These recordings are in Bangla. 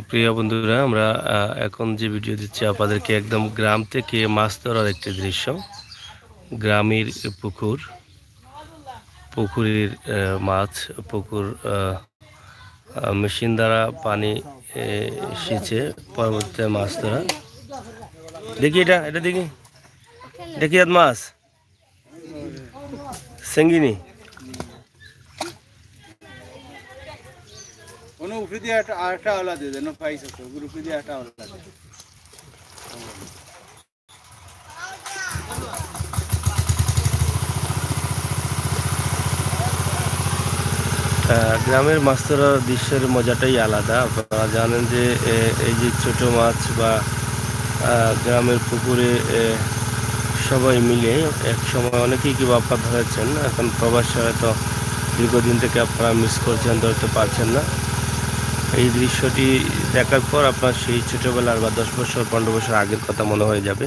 প্রিয় বন্ধুরা, আমরা এখন যে ভিডিও দিচ্ছি আপনাদেরকে একদম গ্রাম থেকে মাছ ধরার একটি দৃশ্য। গ্রামের পুকুরের মাছ, পুকুর মেশিন দ্বারা পানি সেচে পরবর্তীতে মাছ ধরা। দেখি এটা দেখি, দেখি আর মাছ সেঙ্গিনি উপরে দিয়ে একটা আওলা দিয়ে দেন, পাইছে তো উপরে দিয়ে একটা আওলা দিয়ে। গ্রামের মাছ ধরার দৃশ্যের মজাটাই আলাদা। আপনারা জানেন যে এই যে ছোট মাছ বা গ্রামের পুকুরে সবাই মিলে এক সময় অনেকেই কি বাপ্পা ধরেছেন, এখন প্রবাসে হয়তো দীর্ঘদিন থেকে আপনারা মিস করছেন, ধরতে পারছেন না। এই দৃশ্যটি দেখার পর আপনার সেই ছোটোবেলার বা 10 বছর 15 বছর আগের কথা মনে হয়ে যাবে।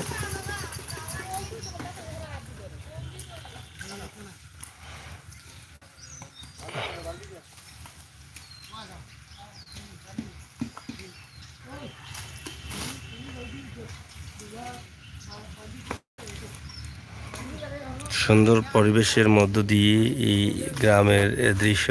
সুন্দর পরিবেশের মধ্য দিয়ে এই গ্রামের দৃশ্য।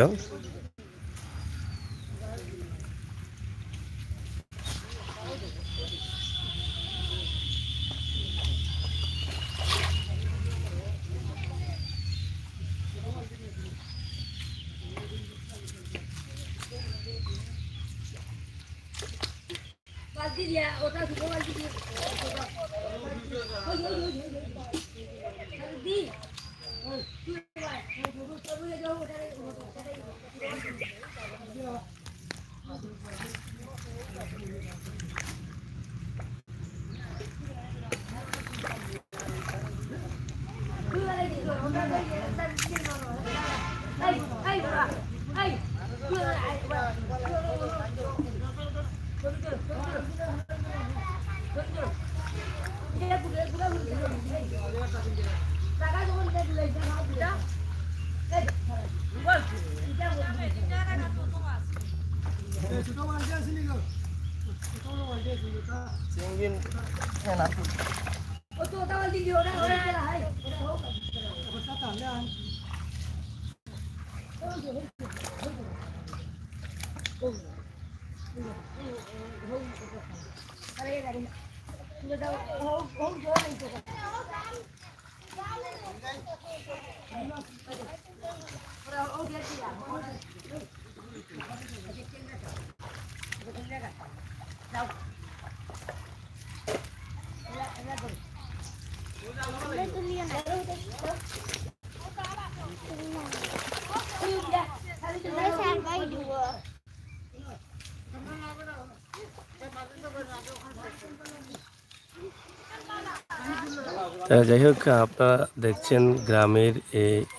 যাই হোক, আপনারা দেখছেন গ্রামের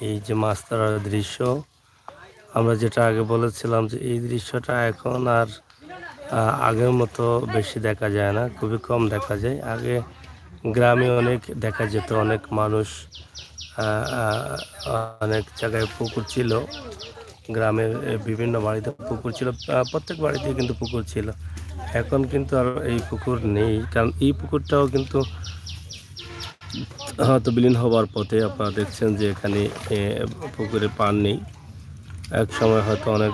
এই যে মাছ ধরার দৃশ্য। আমরা যেটা আগে বলেছিলাম যে এই দৃশ্যটা এখন আর আগের মতো বেশি দেখা যায় না, খুবই কম দেখা যায়। আগে গ্রামে অনেক দেখা যেত, অনেক মানুষ, অনেক জায়গায় পুকুর ছিল। গ্রামের বিভিন্ন বাড়িতে পুকুর ছিল, প্রত্যেক বাড়িতেই কিন্তু পুকুর ছিল। এখন কিন্তু আর এই পুকুর নেই, কারণ এই পুকুরটাও কিন্তু হয়তো বিলীন হবার পথে। আপনারা দেখছেন যে এখানে পুকুরে পান নেই। এক সময় হয়তো অনেক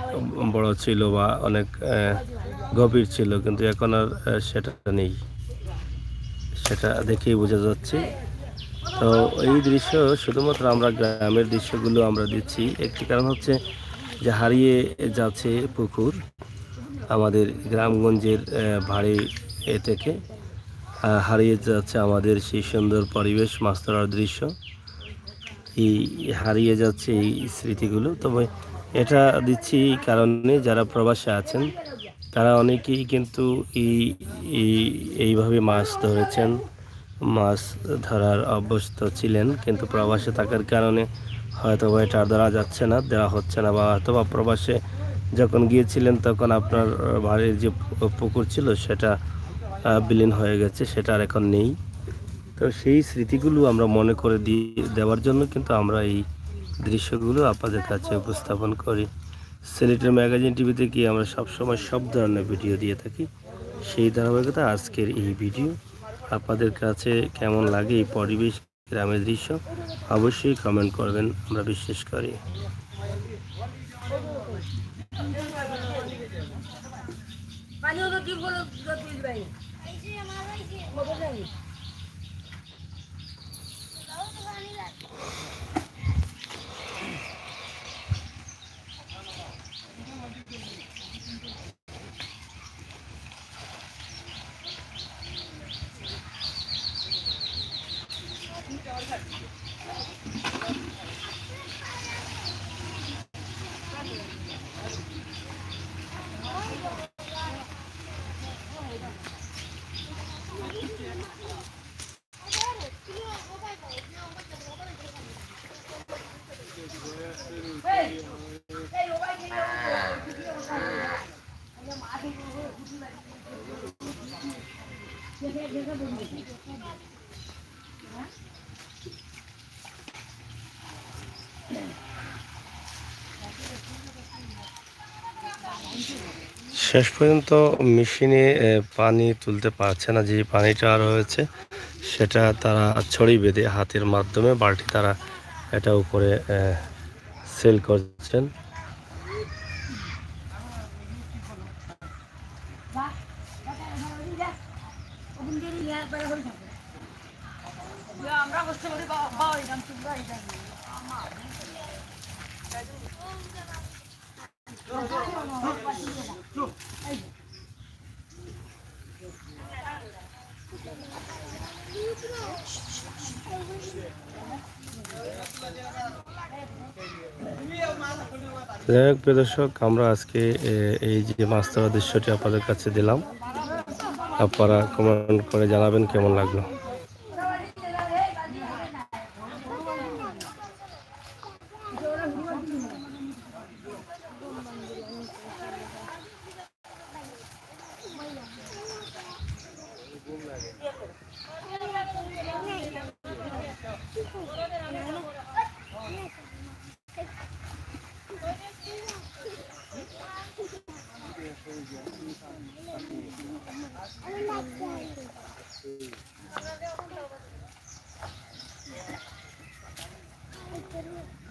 বড় ছিল বা অনেক গভীর ছিল, কিন্তু এখন আর সেটা নেই, সেটা দেখেই বোঝা যাচ্ছে। তো এই দৃশ্য শুধুমাত্র আমরা গ্রামের দৃশ্যগুলো আমরা দিচ্ছি, একটি কারণ হচ্ছে যে হারিয়ে যাচ্ছে পুকুর আমাদের গ্রামগঞ্জের ভারী থেকে। হারিয়ে যাচ্ছে আমাদের সেই সুন্দর পরিবেশ, মাছ ধরার দৃশ্য, এই হারিয়ে যাচ্ছে এই স্মৃতিগুলো। তবে এটা দিচ্ছি এই কারণে যারা প্রবাসে আছেন তারা অনেকেই কিন্তু এইভাবে মাছ ধরেছেন, মাছ ধরার অভ্যস্ত ছিলেন, কিন্তু প্রবাসে থাকার কারণে হয়তো এটা ধরা যাচ্ছে না, দেওয়া হচ্ছে না, বা হয়তো বা প্রবাসে যখন গিয়েছিলেন তখন আপনার বাড়ির যে পুকুর ছিল সেটা বিলীন হয়ে গেছে, সেটা আর এখন নেই। তো সেই স্মৃতিগুলো আমরা মনে করে দেওয়ার জন্য কিন্তু আমরা এই দৃশ্যগুলো আপনাদের কাছে উপস্থাপন করি। সিলেটের ম্যাগাজিন টিভিতে কি আমরা সবসময় সব ধরনের ভিডিও দিয়ে থাকি। সেই ধারাবাহিকতা আজকের এই ভিডিও। আপনাদের কাছে কেমন লাগে এই পরিবেশ, গ্রামের দৃশ্য অবশ্যই কমেন্ট করবেন, আমরা বিশ্বাস করি। শেষ পর্যন্ত মেশিনে পানি তুলতে পারছে না, যে পানিটা রয়েছে সেটা তারা ছড়ি বেঁধে হাতের মাধ্যমে বালতি তারা এটা উপরে সেল করছেন। যাই হোক প্রিয় দর্শক, আমরা আজকে এই যে মাছ ধরার দৃশ্যটি আপনাদের কাছে দিলাম। আপনারা কমেন্ট করে জানাবেন কেমন লাগলো। I